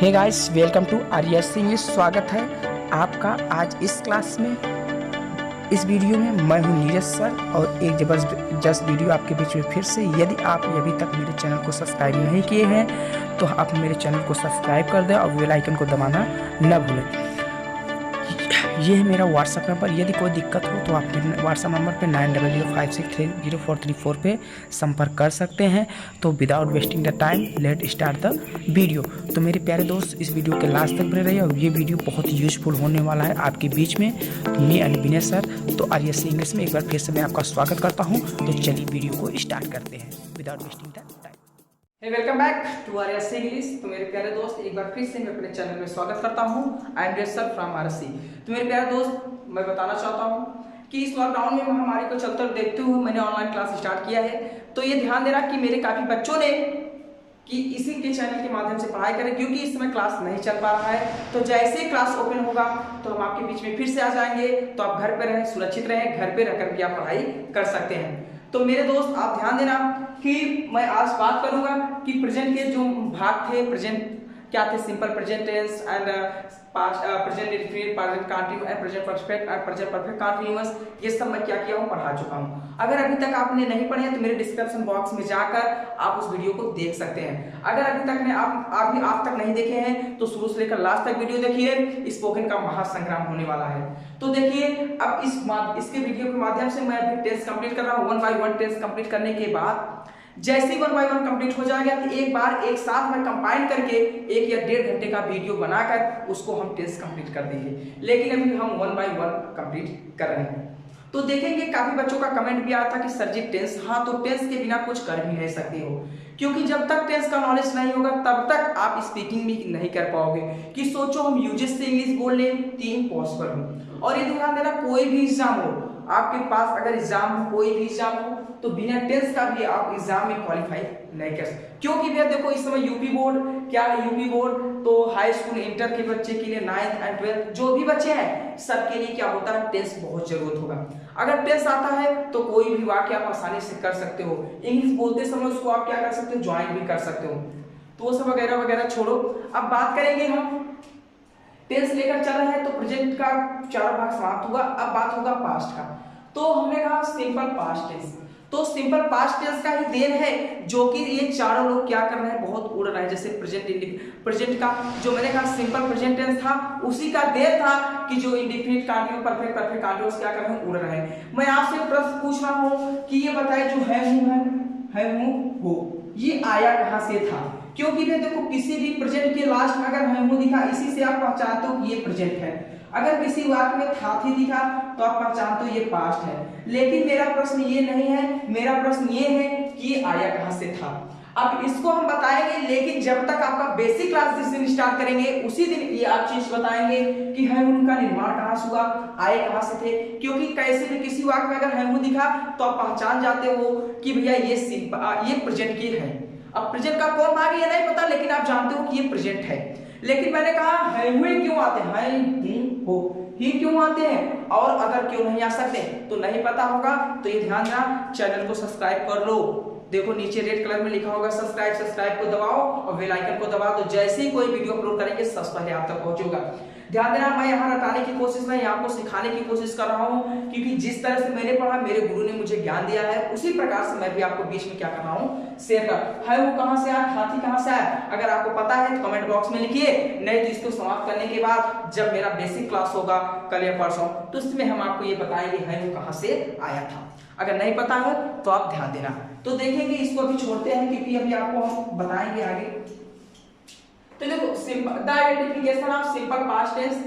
Hey guys, welcome to Arya's English. स्वागत है आपका आज इस क्लास में। इस वीडियो में मैं हूं नीरज सर और एक जबरदस्त वीडियो आपके बीच में फिर से। यदि आप अभी तक मेरे चैनल को सब्सक्राइब नहीं किए हैं तो आप मेरे चैनल को सब्सक्राइब कर दें और बेल आइकन को दबाना न भूलें। ये है मेरा व्हाट्सअप नंबर। यदि कोई दिक्कत हो तो आप मेरे व्हाट्सअप नंबर पे 9005630434 पे संपर्क कर सकते हैं। तो without wasting the time let start the video. तो मेरे प्यारे दोस्त, इस वीडियो के लास्ट तक बने रहिए और ये वीडियो बहुत ही यूजफुल होने वाला है आपके बीच में। मैं एंड विनय सर, तो आर्यस इंग्लिश में एक बार फिर से मैं आपका स्वागत करता हूँ। तो चलिए वीडियो को स्टार्ट करते हैं without wasting the time. Hey welcome back to RSC English. तो मेरे प्यारे दोस्त, एक बार फिर से मैं अपने चैनल में स्वागत करता हूं। I am sir from RSC. तो मेरे प्यारे दोस्त, मैं बताना चाहता हूं कि इस लॉकडाउन में महामारी को चलते हुए देखते हुए मैंने ऑनलाइन क्लास स्टार्ट किया है। तो ये ध्यान देना कि मेरे काफी बच्चों ने कि इसी के चैनल के माध्यम से पढ़ाई करें, क्योंकि इस समय क्लास नहीं चल पा रहा है। तो जैसे ही क्लास ओपन होगा तो हम आपके बीच में फिर से आ जाएंगे। तो आप घर पे रहें, सुरक्षित रहें, घर पे रहकर भी आप पढ़ाई कर सकते हैं। तो मेरे दोस्त, आप ध्यान देना कि मैं आज बात करूंगा कि प्रेजेंट के जो भाग थे, प्रेजेंट क्या थे, simple present tense and past, present indefinite, present continuous and present perfect and present perfect continuous, ये सब मैं क्या किया हूं, पढ़ा चुका हूं। अगर अभी तक आपने नहीं पढ़े हैं तो मेरे डिस्क्रिप्शन बॉक्स में जाकर आप उस वीडियो को देख सकते हैं। अगर अभी तक ने आप तक नहीं देखे हैं तो शुरू से लेकर लास्ट तक वीडियो देखिए। स्पोकन का महासंग्राम होने वाला है। तो देखिए, अब इसके वीडियो के माध्यम से मैं अभी टेस्ट कंप्लीट कर रहा हूं। 1 बाय 1 टेस्ट कंप्लीट करने के बाद जैसे ही 1 बाय 1 कंप्लीट हो जाएगा तो एक बार एक साथ में कंबाइन करके 1 या 1.5 घंटे का वीडियो बनाकर उसको हम टेस्ट कंप्लीट कर देंगे। लेकिन अभी हम 1 बाय 1 कंप्लीट कर रहे हैं। तो देखेंगे, काफी बच्चों का कमेंट भी आया था कि सर जी टेंस, हाँ तो टेंस के बिना कुछ कर भी नहीं सकते हो, क्योंकि जब तक टेंस का नॉलेज नहीं होगा तब तक आप स्पीकिंग भी नहीं कर पाओगे। कि सोचो हम यूजेस से इंग्लिश बोल लें तो इम्पॉसिबल हो। और ये ध्यान देना, कोई भी एग्जाम हो आपके पास, अगर एग्जाम हो, कोई भी एग्जाम हो, तो बिना टेंस का भी आप एग्जाम में क्वालिफाई नहीं कर सकते। क्योंकि भैया देखो, इस समय यूपी बोर्ड क्या है, यूपी बोर्ड तो हाई स्कूल इंटर के बच्चे के लिए, 9th एंड 12th जो भी बच्चे हैं सबके लिए क्या होता है, टेंस बहुत जरूरत होगा। अगर टेंस आता है तो कोई भी वाक्य आप आसानी से कर सकते हो। इंग्लिश बोलते समय उसको आप क्या कर सकते हो, ज्वाइन भी कर सकते हो। तो वो सब वगैरह वगैरह छोड़ो। अब बात करेंगे हम टेंस लेकर चल रहे हैं। तो प्रेजेंट का 4 भाग समाप्त हुआ। अब बात होगा पास्ट का। तो हमने कहा सिंपल पास्ट टेंस। तो सिंपल पास्ट टेंस का ही देन है जो कि ये चारों लोग क्या कर रहे हैं, बहुत उड़ रहे हैं। जैसे प्रेजेंट का जो मैंने कहा सिंपल प्रेजेंट टेंस था, उसी का देन था कि जो इंडेफिनिट कंटिन्यूअस, परफेक्ट कंटिन्यूअस क्या कर रहे हैं, उड़ रहे हैं। मैं आपसे प्रश्न पूछ रहा हूं कि ये बताए जो है हूं हो, ये आया कहां से था? क्योंकि देखो, किसी भी प्रेजेंट के लास्ट में अगर है हूं दिखा, इसी से आप पहचानते हो कि ये प्रेजेंट है। अगर किसी वाक्य में था थी दिखा तो आप पहचानते हो ये पास्ट है। लेकिन मेरा प्रश्न ये नहीं है, मेरा प्रश्न ये है कि ये आया कहां से था। अब इसको हम बताएंगे, लेकिन जब तक आपका बेसिक क्लास जिस दिन स्टार्ट करेंगे उसी दिन ये आप चीज बताएंगे कि है उनका निर्माण कहां से हुआ, आए कहां से थे। क्योंकि कैसे भी किसी वाक्य में अगर है दिखा तो आप पहचान जाते हो कि भैया ये प्रेजेंट की है। अब प्रेजेंट का कौन भाग है ये नहीं पता, लेकिन आप जानते हो कि ये प्रेजेंट है। लेकिन मैंने कहा है हुए क्यों आते हैं, हो ही क्यों आते हैं, और अगर क्यों नहीं आ सकते तो नहीं पता होगा तो ये ध्यान देना, चैनल को सब्सक्राइब कर लो। देखो नीचे रेड कलर में लिखा होगा सब्सक्राइब को दबाओ और बेल आइकन को दबा दो। जैसे ही कोई वीडियो अपलोड करेंगे सबसे पहले आप तक पहुंचेगा। ध्यान देना, मैं यहाँ रटाने की कोशिश नहीं, आपको सिखाने की कोशिश कर रहा हूँ, क्योंकि जिस तरह से मैंने पढ़ा, मेरे गुरु ने मुझे ज्ञान दिया है, उसी प्रकार से मैं भी आपको बीच में क्या कर रहा हूँ, शेयर कर। है वो कहां से आया, खाती कहां से आया, अगर आपको पता है तो कमेंट बॉक्स में लिखिए। नहीं तो इसको समाप्त करने के बाद जब मेरा बेसिक क्लास होगा कल या परसों, तो उसमें हम आपको ये बताएंगे है वो कहां से आया था। अगर नहीं पता है तो आप ध्यान देना। तो देखेंगे, इसको अभी छोड़ते हैं क्योंकि अभी आपको हम बताएंगे आगे। तो देखो, simple the identification of simple past tense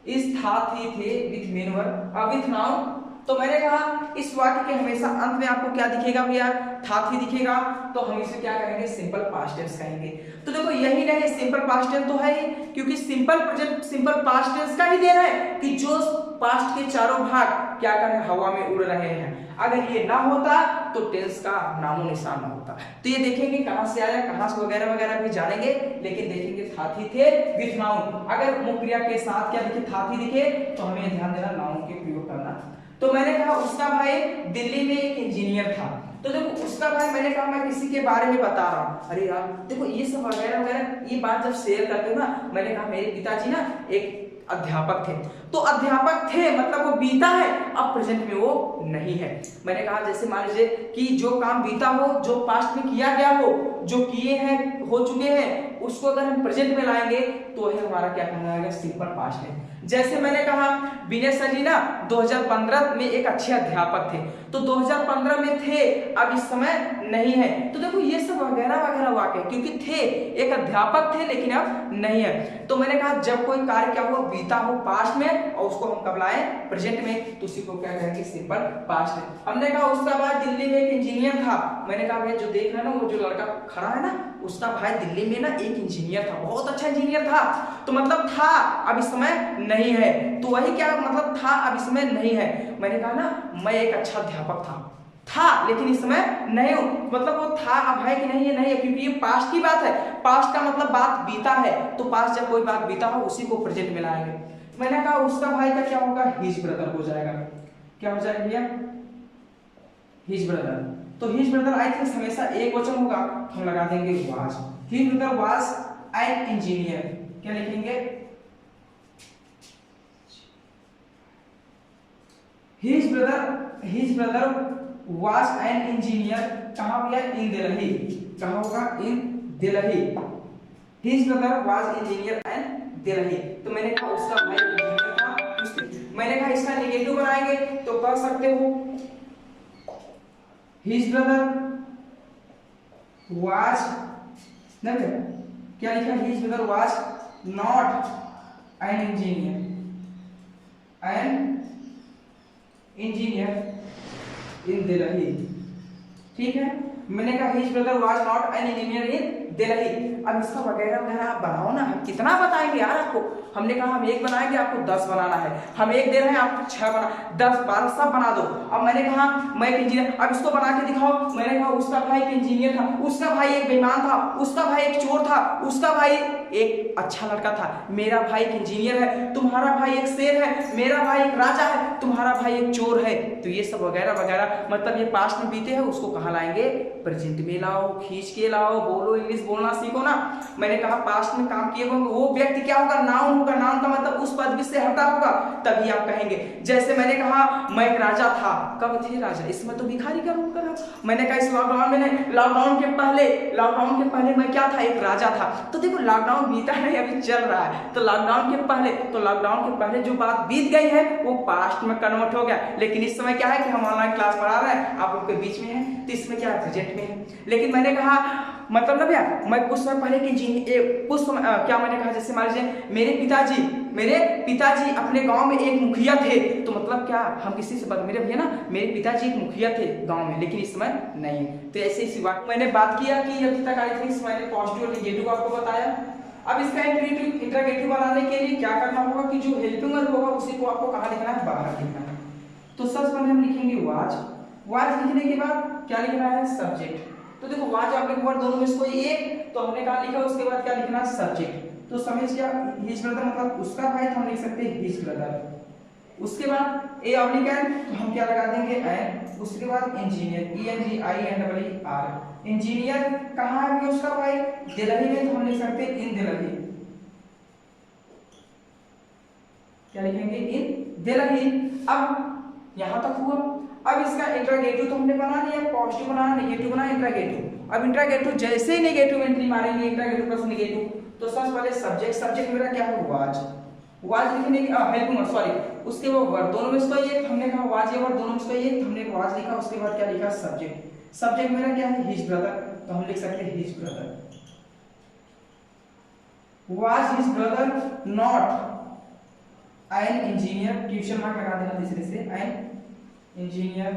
is था, थी, थे with main verb with noun. तो मैंने कहा इस वाक्य के हमेशा अंत में आपको क्या दिखेगा भैया, था थी दिखेगा, तो हम इसे क्या कहेंगे, सिंपल पास्ट टेंस कहेंगे। तो देखो, यही नहीं सिंपल पास्ट टेंस तो है ही, क्योंकि simple present simple past tense का ही देना है कि जो पास्ट के चारों भाग क्या कर रहे हैं, हवा में उड़ रहे हैं। अगर ये ना होता तो टेंस का नामो निशान ना होता। तो ये देखेंगे कहां से आया, कहां से वगैरह वगैरह भी जानेंगे, लेकिन देखेंगे था थी थे विथ नाउन। अगर मुख्य क्रिया के साथ क्या दिखे, था थी दिखे, तो हमें ध्यान देना नाउन के प्रयोग करना। तो मैंने कहा उसका भाई दिल्ली में एक इंजीनियर था। तो देखो उसका भाई, मैंने कहा मैं किसी के बारे में बता रहा हूँ, अरे यार देखो ये सब वगैरह वगैरह ये बात जब शेयर करते हो ना, मैंने कहा मेरे पिताजी ना एक अध्यापक थे, तो अध्यापक थे मतलब वो बीता है, अब प्रेजेंट में वो नहीं है। मैंने कहा जैसे मान लीजिए कि जो काम बीता हो, जो पास्ट में किया गया हो, जो किए हैं हो चुके हैं, उसको अगर हम प्रेजेंट में लाएंगे तो है हमारा क्या कहलाएगा, सिंपल पास्ट है। जैसे मैंने कहा विनय सर जी ना 2015 में एक अच्छे अध्यापक थे, तो 2015 में थे, अब इस समय नहीं है। तो देखो ये सब वगैरह वगैरह वाक्य, क्योंकि थे एक अध्यापक थे लेकिन अब नहीं है। तो मैंने कहा जब कोई कार्य क्या हुआ, बीता हो पास्ट में, और उसको हम कब लाएं, प्रेजेंट में, तो उसी को क्या कहेंगे, सिंपल पास्ट है। हमने कहा उसका भाई दिल्ली में एक इंजीनियर था। मैंने कहा भाई जो देख रहे हैं ना, वो जो लड़का खड़ा है ना, उसका भाई दिल्ली में ना एक इंजीनियर था, बहुत अच्छा इंजीनियर था। तो मतलब था, अब इस समय नहीं है। तो वही क्या मतलब, था अब इस समय नहीं है। मैंने कहा ना मैं एक अच्छा अध्यापक था लेकिन इस समय नहीं हूं, मतलब वो था अब है कि नहीं है, नहीं है, क्योंकि ये पास्ट की बात है। पास्ट का मतलब बात बीता है, तो पास्ट जब कोई बात बीता हो उसी को प्रेजेंट में लाएंगे। मैंने कहा उसका भाई का क्या होगा, हिज ब्रदर हो जाएगा। क्या हो जाएगा भैया, हिज ब्रदर। तो हिज ब्रदर आई थिंक हमेशा एक वचन होगा, हम लगा देंगे was. His brother was an engineer. क्या लिखेंगे, his brother was an engineer. कहां भैया, इन दिल्ली। कहां होगा, in Delhi. His brother was engineer in Delhi. तो मैंने कहा उसका भाई इंजीनियर था। मैंने कहा इसका नेगेटिव बनाएंगे तो कह सकते हो हिज ब्रदर वाज, क्या लिखा, his brother was not an engineer इन दिल्ली। ठीक है, मैंने कहा his brother was not an engineer इन दिल्ली। अब इसका वगैरह वगैरह आप बनाओ ना, हम कितना बताएंगे यार आपको। हमने कहा हम एक बनाएंगे, आपको 10 बनाना है। हम एक दे रहे हैं, आपको 6 बना, 10 12 सब बना दो। अब मैंने कहा मैं एक इंजीनियर, अब इसको बना के दिखाओ। मैंने कहा उसका भाई एक इंजीनियर था, उसका भाई एक बेईमान था, उसका भाई एक चोर था, उसका भाई एक अच्छा लड़का था, मेरा भाई एक इंजीनियर है, तुम्हारा भाई एक शेर है, मेरा भाई एक राजा है, तुम्हारा भाई एक चोर है। तो ये सब वगैरह वगैरह मतलब ये पास्ट में बीते हैं, उसको कहाँ लाएंगे, प्रेजेंट में लाओ, खींच के लाओ, बोलो, इंग्लिश बोलना सीखो ना। मैंने कहा पास्ट में काम किए होंगे, वो व्यक्ति क्या होगा, नाउन होगा। नाउन का मतलब उस पदवी से हटा होगा, तभी आप कहेंगे। जैसे मैंने कहा मैं एक राजा था, कब थे राजा, इसमें तो भिखारी का रूप करा। मैंने कहा इस लॉकडाउन में नहीं, लॉकडाउन के पहले मैं क्या था, एक राजा था। तो देखो लॉकडाउन बीता नहीं, अभी चल रहा है। तो लॉकडाउन के पहले जो बात बीत गई है वो पास्ट में कन्वर्ट हो गया। लेकिन इस समय क्या है कि हम ऑनलाइन क्लास पढ़ा रहे हैं, आप लोग के बीच में है, तो इसमें क्या है, प्रेजेंट में है। लेकिन मैंने कहा मतलब ना यार, मैं कुछ समय पहले क्या मैंने कहा, जैसे मान लीजिए मेरे पिताजी अपने गांव में एक मुखिया थे। तो मतलब क्या, हम किसी से मेरे भैया ना, मेरे पिताजी एक मुखिया थे गांव में, लेकिन इस समय नहीं। तो ऐसे इसी बात मैंने बात किया कि अभी तक आई थी, मैंने पॉजिटिव और नेगेटिव आपको बताया। अब इसका इंट्रोगेटिव बनाने के लिए क्या करना होगा कि जो हेल्पिंग वर्ब होगा उसी को आपको कहाँ लिखना है, बाहर लिखना है। तो सबसे पहले हम लिखेंगे वाज लिखने के बाद क्या लिखना है, सब्जेक्ट। तो देखो वाज आप लिखो दोनों में से कोई एक, तो हमने कहा लिखा, उसके बाद क्या लिखना है, सब्जेक्ट। तो समझ क्या, हिज ब्रदर मतलब उसका भाई, तो हम लिख सकते हैं हिज ब्रदर। उसके बाद ए ऑब्लिक एन, तो हम क्या लगा देंगे, एन। उसके बाद इंजीनियर, ENGINER, इंजीनियर कहाँ है उसका भाई, दिल्ली में, तो हम लिख सकते हैं इन दिल्ली। क्या लिखेंगे, इन दिल्ली। अब यहां तक हुआ। अब इसका इंट्रोगेटिव तो हमने बना लिया, पॉजिटिव बनाना, नेगेटिव बनाना, इंट्रोगेटिव। अब इंट्रोगेटिव जैसे ही नेगेटिव एंट्री मारेंगे, इंट्रोगेटिव प्लस नेगेटिव, तो सबसे पहले सब्जेक्ट मेरा क्या है, वाज लिखने की हेल्पिंग वर्ब, सॉरी, उसके वो वर्ब, दोनों में से कोई एक, हमने कहा वाज या वर्ब, दोनों में से कोई एक, हमने वाज लिखा, उसके बाद क्या लिखा, सब्जेक्ट मेरा क्या है, हिज ब्रदर, तो हम लिख सकते हैं his brother. Was his brother not an engineer, question mark लगा देना तीसरे से, एन इंजीनियर,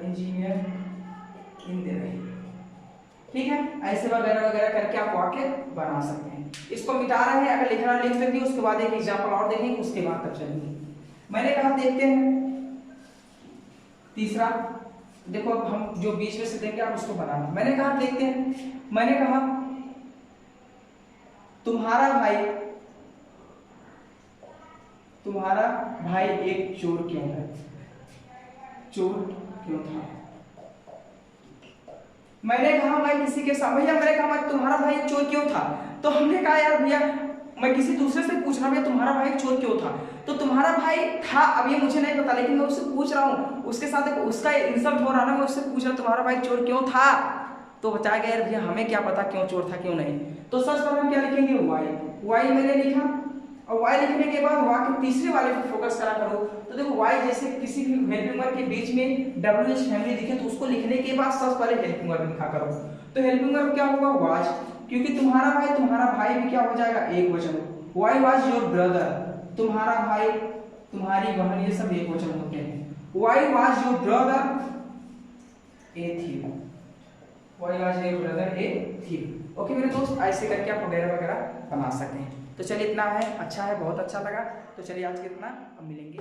इंजीनियर इन दिल्ली। ठीक है, ऐसे वगैरह वगैरह करके आप वाक्य बना सकते हैं। इसको मिटा रहे हैं, अगर लिखना लिख देंगे, उसके बाद एक एग्जांपल और देखेंगे, उसके बाद तब चलेंगे। मैंने कहा देखते हैं तीसरा, देखो अब हम जो बीच में से देंगे आप उसको बनाना। मैंने कहा देखते हैं, मैंने कहा तुम्हारा भाई तुम्हारा भाई एक चोर क्यों है? चोर क्यों था? मैंने कहा मैं किसी के साथ भैया, मैंने कहा मैं तुम्हारा भाई चोर क्यों था? तो हमने कहा यार भैया मैं किसी दूसरे से पूछ रहा हूँ तुम्हारा भाई चोर क्यों था? तो तुम्हारा भाई था, अब ये मुझे नहीं पता, लेकिन मैं उससे पूछ रहा हूँ, उसके साथ उसका इंसल्ट हो रहा ना, मैं उससे पूछ रहा हूँ तुम्हारा भाई चोर क्यों था? तो बताया गया यार भैया हमें क्या पता क्यों चोर था क्यों नहीं। तो सर्च पर हम क्या लिखेंगे? वाई। वाई मैंने लिखा, और वाई लिखने के बाद वाई के तीसरे वाले पे फोकस करा करो। तो देखो वाई जैसे किसी भी हेल्पिंग वर्ब के बीच में WH फैमिली दिखे तो उसको लिखने के बाद सबसे पहले हेल्पिंग वर्ब लिखा करो। तो हेल्पिंग वर्ब क्या होगा? वाज, क्योंकि तुम्हारा भाई भी क्या हो जाएगा? एक वचन। वाई वाज योर ब्रदर, तुम्हारा भाई तुम्हारी बहन ये सब एक वचन होते हैं। Why was your brother a thief, why was your brother a thief. Okay मेरे दोस्त, ऐसे करके आप वगैरह वगैरह बना सकते हैं। तो चलिए इतना है, अच्छा है, बहुत अच्छा लगा। तो चलिए आज के इतना, अब मिलेंगे।